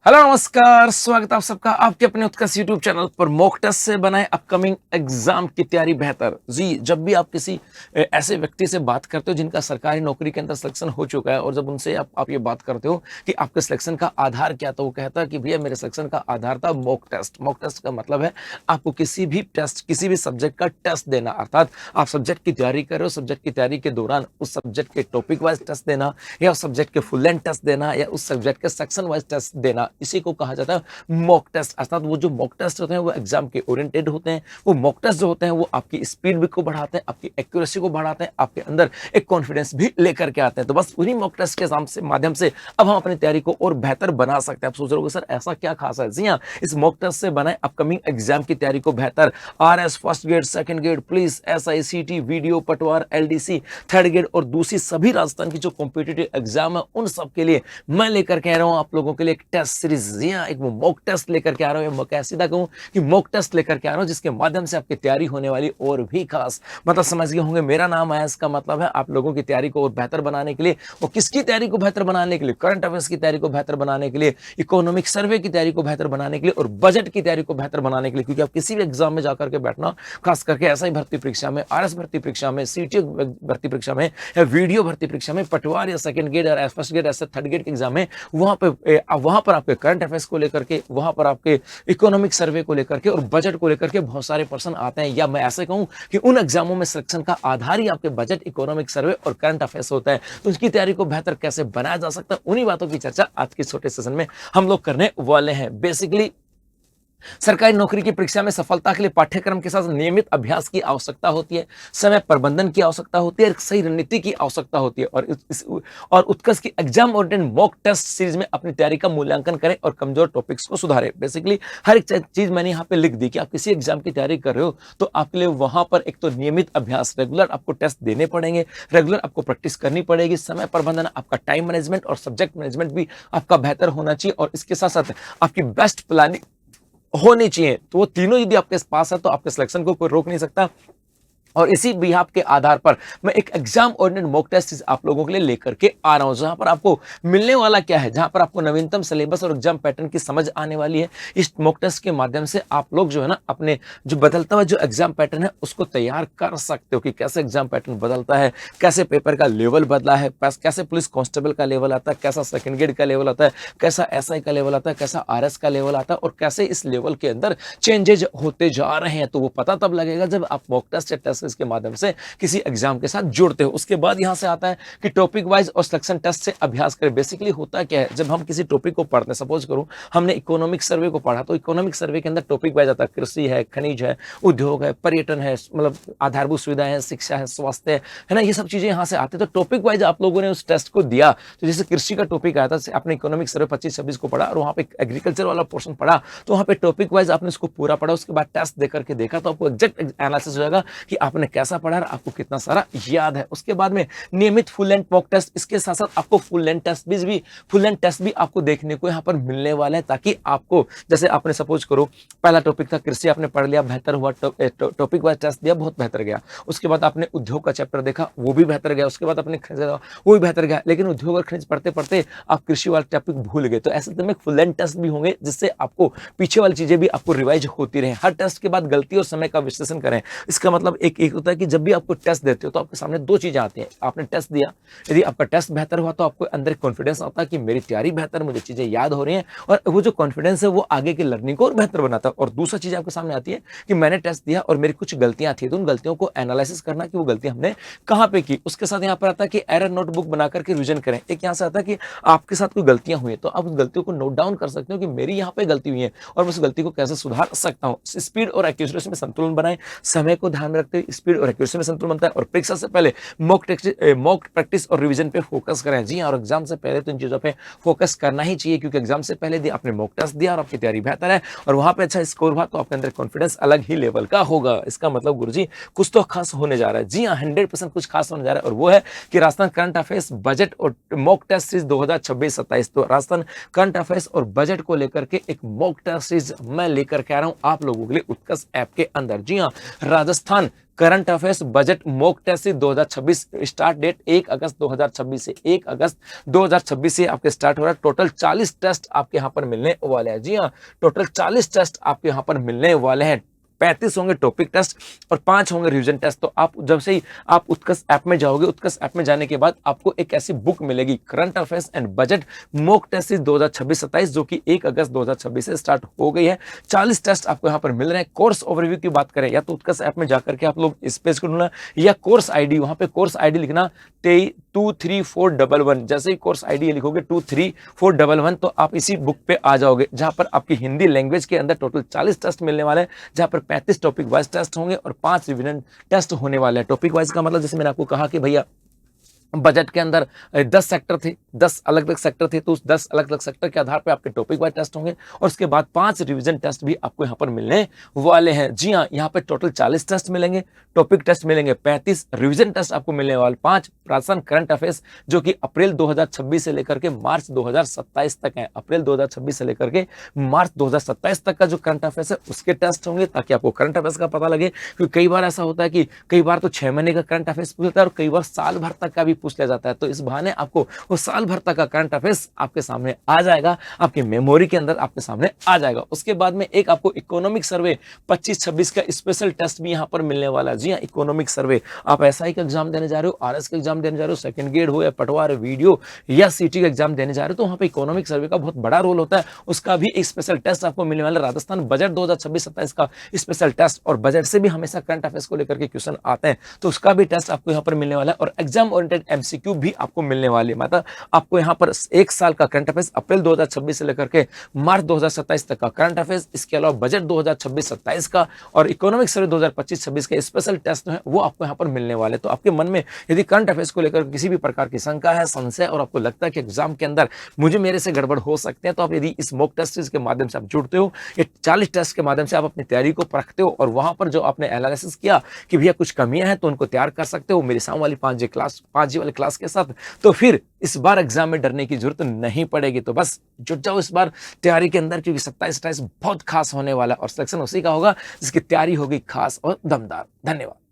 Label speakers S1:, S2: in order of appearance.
S1: Hello नमस्कार, स्वागत है आप सबका आपके अपने उत्कर्ष यूट्यूब चैनल पर। मॉक टेस्ट से बनाए अपकमिंग एग्जाम की तैयारी बेहतर। जी, जब भी आप किसी ऐसे व्यक्ति से बात करते हो जिनका सरकारी नौकरी के अंदर सिलेक्शन हो चुका है और जब उनसे आप ये बात करते हो कि आपके सिलेक्शन का आधार क्या, तो वो कहता है कि भैया मेरे सिलेक्शन का आधार था मॉक टेस्ट। मॉक टेस्ट का मतलब है आपको किसी भी टेस्ट, किसी भी सब्जेक्ट का टेस्ट देना, अर्थात आप सब्जेक्ट की तैयारी कर रहे हो, सब्जेक्ट की तैयारी के दौरान उस सब्जेक्ट के टॉपिक वाइज टेस्ट देना या उस सब्जेक्ट के फुल लेंथ टेस्ट देना या उस सब्जेक्ट के सेक्शन वाइज टेस्ट देना, इसी को कहा जाता है मॉक टेस्ट। अर्थात वो जो मॉक टेस्ट होते हैं वो एग्जाम के ओरिएंटेड होते हैं। वो मॉक टेस्ट जो होते हैं वो आपकी स्पीड को बढ़ाते हैं, आपकी एक्यूरेसी को बढ़ाते हैं, आपके अंदर एक कॉन्फिडेंस भी लेकर के आते हैं। तो बस उन्हीं मॉक टेस्ट के माध्यम से अब हम अपनी तैयारी को और बेहतर बना सकते हैं। आप सोच रहे हो सर ऐसा क्या खास है? जी हाँ, इस मॉक टेस्ट से बनाए अपकमिंग एग्जाम की तैयारी को बेहतर। RS first grade, second grade, police, SICT, video, पटवार, एलडीसी, थर्ड ग्रेड और दूसरी सभी राजस्थान की जो कॉम्पिटिटिव एग्जाम है उन सब के लिए मैं लेकर के आ रहा हूं आप लोगों के लिए एक टेस्ट सीरीज। जी हाँ, एक मॉक टेस्ट लेकर के आ रहा हूं। मैं सीधा कहूं कि मॉक टेस्ट लेकर के आ रहा हूं जिसके माध्यम से आपकी तैयारी होने वाली और भी खास। मतलब समझ गए होंगे मेरा नाम है, इसका मतलब है आप लोगों की तैयारी को और बेहतर बनाने के लिए। और किसकी तैयारी को बेहतर बनाने के लिए? करंट अफेयर्स की तैयारी को बेहतर बनाने के लिए, इकोनॉमिक सर्वे की तैयारी को बेहतर बनाने के लिए और बजट की तैयारी को बेहतर बनाने के लिए। क्योंकि आप किसी भी एग्जाम में जाकर के बैठना, खास करके एसआई भर्ती परीक्षा में, आरएस भर्ती परीक्षा में, सीटी भर्ती परीक्षा में या वीडियो भर्ती परीक्षा में, पटवार या सेकंड ग्रेड और फर्स्ट ग्रेड ऐसे थर्ड ग्रेड के एग्जाम में, वहां पर आपके करंट अफेयर्स को लेकर के, वहां पर आपके इकोनॉमिक सर्वे को लेकर के और बजट को लेकर के बहुत सारे प्रश्न आते हैं। या मैं ऐसे कहूं कि उन एग्जामों में सिलेक्शन का आधार ही आपके बजट, इकोनॉमिक सर्वे और करंट अफेयर्स होता है। तो उसकी तैयारी को बेहतर कैसे बनाया जा सकता है, उन्हीं बातों की चर्चा आज के छोटे सेशन में हम लोग करने वाले हैं। बेसिकली सरकारी नौकरी की परीक्षा में सफलता के लिए पाठ्यक्रम के साथ नियमित अभ्यास की आवश्यकता होती है, समय प्रबंधन की आवश्यकता होती है, एक सही रणनीति की आवश्यकता होती है। और उत्कर्ष की exam oriented mock test series में अपनी तैयारी का मूल्यांकन करें और कमजोर टॉपिक्स को सुधारें। बेसिकली हर एक चीज मैंने यहाँ पे लिख दी कि आप किसी एग्जाम की तैयारी कर रहे हो तो आपके लिए वहां पर एक तो नियमित अभ्यास, रेगुलर आपको टेस्ट देने पड़ेंगे, रेगुलर आपको प्रैक्टिस करनी पड़ेगी, समय प्रबंधन, आपका टाइम मैनेजमेंट और सब्जेक्ट मैनेजमेंट भी आपका बेहतर होना चाहिए और इसके साथ साथ आपकी बेस्ट प्लानिंग होनी चाहिए। तो वो तीनों यदि आपके पास है तो आपके सिलेक्शन को कोई रोक नहीं सकता। और इसी बिहाफ के आधार पर मैं एक एग्जाम ओरिएंटेड मॉक टेस्ट आप लोगों के लिए लेकर के आ रहा हूं, जहां पर आपको मिलने वाला क्या है, जहां पर आपको नवीनतम सिलेबस और एग्जाम पैटर्न की समझ आने वाली है। इस मॉक टेस्ट के माध्यम से आप लोग जो है ना अपने जो बदलता हुआ जो एग्जाम पैटर्न है उसको तैयार कर सकते हो कि कैसे एग्जाम पैटर्न बदलता है, कैसे पेपर का लेवल बदला है, कैसे पुलिस कांस्टेबल का लेवल आता है, कैसा सेकंड ग्रेड का लेवल आता है, कैसा एसआई का लेवल आता है, कैसा आरएस का लेवल आता है और कैसे इस लेवल के अंदर चेंजेज होते जा रहे हैं। तो वो पता तब लगेगा जब आप मॉक टेस्ट या टेस्ट के माध्यम से किसी एग्जाम के साथ जुड़ते हो। उसके बाद यहां से आता है कि टॉपिक वाइज और सिलेक्शन टेस्ट से अभ्यास करें। बेसिकली होता क्या है, जब हम किसी टॉपिक को पढ़ते हैं, सपोज करूं हमने इकोनॉमिक सर्वे को पढ़ा, तो इकोनॉमिक सर्वे के अंदर टॉपिक वाइज आता है, कृषि है, खनिज है, उद्योग है, पर्यटन है, मतलब आधारभूत सुविधाएं है, शिक्षा है, स्वास्थ्य है ना, ये सब चीजें यहां से आती है। तो टॉपिक वाइज आप लोगों ने उस टेस्ट को दिया। तो जैसे कृषि का टॉपिक आया था, आपने इकोनॉमिक सर्वे 25-26 को पढ़ा और वहां पे एग्रीकल्चर वाला पोर्शन पढ़ा, तो वहां पे टॉपिक वाइज आपने उसको पूरा पढ़ा, उसके बाद टेस्ट देकर के देखा तो आपको एग्जैक्ट एनालिसिस हो जाएगा कि आपने कैसा पढ़ा और आपको कितना सारा याद है। उसके बाद में नियमित फुल लेंथ मॉक टेस्ट, इसके साथ साथ आपको फुल लेंथ टेस्ट भी आपको देखने को यहाँ पर मिलने वाले हैं, ताकि आपको, जैसे आपने सपोज करो पहला टॉपिक था कृषि, आपने पढ़ लिया, बेहतर हुआ, टॉपिक वाइज टेस्ट दिया, बहुत बेहतर गया। उसके बाद आपने उद्योग का चैप्टर देखा, वो भी बेहतर गया। उसके बाद आपने खनिज, वो भी बेहतर गया। लेकिन उद्योग और खनिज पढ़ते पढ़ते आप कृषि वाला टॉपिक भूल गए। तो ऐसे में फुल लेंथ टेस्ट भी होंगे जिससे आपको पीछे वाली चीजें भी आपको रिवाइज होती रहे। हर टेस्ट के बाद गलती और समय का विश्लेषण करें। इसका मतलब एक होता है कि जब भी आपको टेस्ट देते हो तो आपके सामने दो चीजें आती हैं। आपने टेस्ट दिया, यदि आपका टेस्ट बेहतर हुआ तो आपको अंदर कॉन्फिडेंस आता है कि मेरी तैयारी बेहतर, मुझे चीजें याद हो रही हैं, और वो जो कॉन्फिडेंस है वो आगे की लर्निंग को और बेहतर बनाता है। और दूसरा चीज आपके सामने आती है कि मैंने टेस्ट दिया और मेरी कुछ गलतियां थी, तो उन गलतियों को एनालिसिस करना कि वो गलतियां हमने कहां पे की। उसके साथ यहाँ पर आता है कि एरर नोटबुक बनाकर के रिवीजन करें। एक यहाँ से आता है कि आपके साथ कोई गलतियां हुई तो आप उस गलतियों को नोट डाउन कर सकते हो कि मेरी यहाँ पे गलती हुई है और मैं उस गलती को कैसे सुधार सकता हूँ। स्पीड और एक्यूरेसी में संतुलन बनाएं, समय को ध्यान में रखते हुए स्पीड और एक्यूरेसी में संतुलन बनता है। और परीक्षा से पहले मॉक प्रैक्टिस और रिवीजन पे फोकस करें। जी हाँ, और एग्जाम से पहले तो इन चीजों पे फोकस करना ही चाहिए, क्योंकि एग्जाम से पहले यदि आपने मॉक टेस्ट दिया और आपकी तैयारी बेहतर है और वहां पे अच्छा स्कोर हुआ तो आपके अंदर कॉन्फिडेंस अलग ही लेवल का होगा। इसका मतलब गुरुजी कुछ तो खास होने जा रहा है। जी हाँ, 100% कुछ खास होने जा रहा है, और वो है कि राजस्थान करंट अफेयर्स बजट और मॉक टेस्ट सीरीज 2026-27। तो राजस्थान करंट अफेयर्स और बजट को लेकर के एक मॉक टेस्ट सीरीज मैं लेकर के आ रहा हूं आप लोगों के लिए उत्कर्ष ऐप के अंदर। जी हाँ, Rajasthan current affairs budget mock test 2026 start date 1 अगस्त 2026 से 1 अगस्त 2026 से आपके स्टार्ट हो रहा है। टोटल 40 टेस्ट आपके यहाँ पर मिलने वाले हैं। जी हाँ, टोटल 40 टेस्ट आपके यहाँ पर मिलने वाले हैं। 35 होंगे टॉपिक टेस्ट और 5 होंगे रिवीजन टेस्ट। तो आप जब से ही आप उत्कर्ष ऐप में जाओगे, उत्कर्ष ऐप में जाने के बाद आपको एक ऐसी बुक मिलेगी, current affairs and budget mock test 2026-27, जो कि 1 अगस्त 2026 से स्टार्ट हो गई है। 40 टेस्ट आपको यहाँ पर मिल रहे हैं। कोर्स ओवरव्यू की बात करें, या तो उत्कर्ष ऐप में जाकर के आप लोग इस पेज को ढूंढना, या कोर्स आईडी, वहां पे कोर्स आईडी लिखना 23411। जैसे ही कोर्स आईडी लिखोगे 23411 तो आप इसी बुक पे आ जाओगे, जहां पर आपकी हिंदी लैंग्वेज के अंदर टोटल 40 टेस्ट मिलने वाले हैं, जहां पर 35 टॉपिक वाइज टेस्ट होंगे और 5 रिवीजन टेस्ट होने वाले हैं। टॉपिक वाइज का मतलब जैसे मैंने आपको कहा कि भैया बजट के अंदर 10 सेक्टर थे, 10 अलग अलग सेक्टर थे, तो उस 10 अलग अलग सेक्टर के आधार पे आपके टॉपिक वाइज टेस्ट होंगे और उसके बाद 5 रिवीजन टेस्ट भी आपको यहाँ पर मिलने वाले हैं। जी हाँ, यहाँ पे टोटल 40 टेस्ट मिलेंगे, टॉपिक टेस्ट मिलेंगे 35, रिवीजन टेस्ट आपको मिलने वाले 5। प्राचीन करंट अफेयर्स जो कि अप्रैल 2026 से लेकर के मार्च 2027 तक है, अप्रैल 2026 से लेकर के मार्च 2027 तक का जो करंट अफेयर्स है उसके टेस्ट होंगे, ताकि आपको करंट अफेयर्स का पता लगे। क्योंकि कई बार ऐसा होता है कि कई बार तो 6 महीने का करंट अफेयर्स पूछता है और कई बार साल भर तक का भी पूछ लिया जाता है। तो इस बहाने आपको वो साल भर तक का करंट अफेयर्स आपके सामने आ जाएगा, आपकी मेमोरी के अंदर आपके सामने आ जाएगा। उसके बाद में एक आपको इकोनॉमिक सर्वे 25-26 का स्पेशल टेस्ट भी यहाँ पर मिलने वाला है। जी हाँ, इकोनॉमिक सर्वे, आप एसआई का एग्जाम देने जा रहे हो, आरएस का एग्जाम देने जा रहे हो, सेकंड ग्रेड हो या पटवार वीडियो या सीटी का एग्जाम देने जा रहे हो, तो वहाँ पे इकोनॉमिक सर्वे का बहुत बड़ा रोल होता है। उसका भी एक स्पेशल टेस्ट आपको मिलने वाला है। राजस्थान बजट 2026-27 का स्पेशल टेस्ट, और बजट से भी हमेशा करंट अफेयर्स को लेकर के क्वेश्चन आते हैं, तो उसका भी टेस्ट आपको यहाँ पर मिलने वाला है। और एग्जाम ओरिएंटेड एमसीक्यू भी आपको मिलने वाली है। मतलब आपको यहाँ पर 1 साल का करंट अफेयर्स अप्रैल 2026 से लेकर के मार्च 2027 तक का करंट अफेयर्स, इसके अलावा बजट 2026-27 का और इकोनॉमिक सर्वे 2025-26 का स्पेशल टेस्ट है, वो आपको यहाँ पर मिलने वाले। तो आपके मन में यदि करंट अफेयर्स को लेकर किसी भी प्रकार की शंका है, संशय, और आपको लगता है कि एग्जाम के अंदर मेरे से गड़बड़ हो सकते हैं, तो आप यदि इस मॉक टेस्ट के माध्यम से आप जुड़ते हो, ये 40 टेस्ट के माध्यम से आप अपनी तैयारी को परखते हो, और वहां पर जो आपने एनालिसिस किया कि भैया कुछ कमियां हैं, तो उनको तैयार कर सकते हो मेरी सामने वाली 5G वाली क्लास के साथ। तो फिर इस बार एग्जाम में डरने की जरूरत नहीं पड़ेगी। तो बस जुट जाओ इस बार तैयारी के अंदर, क्योंकि 27-28 बहुत खास होने वाला है और सिलेक्शन उसी का होगा जिसकी तैयारी होगी खास और दमदार। धन्यवाद।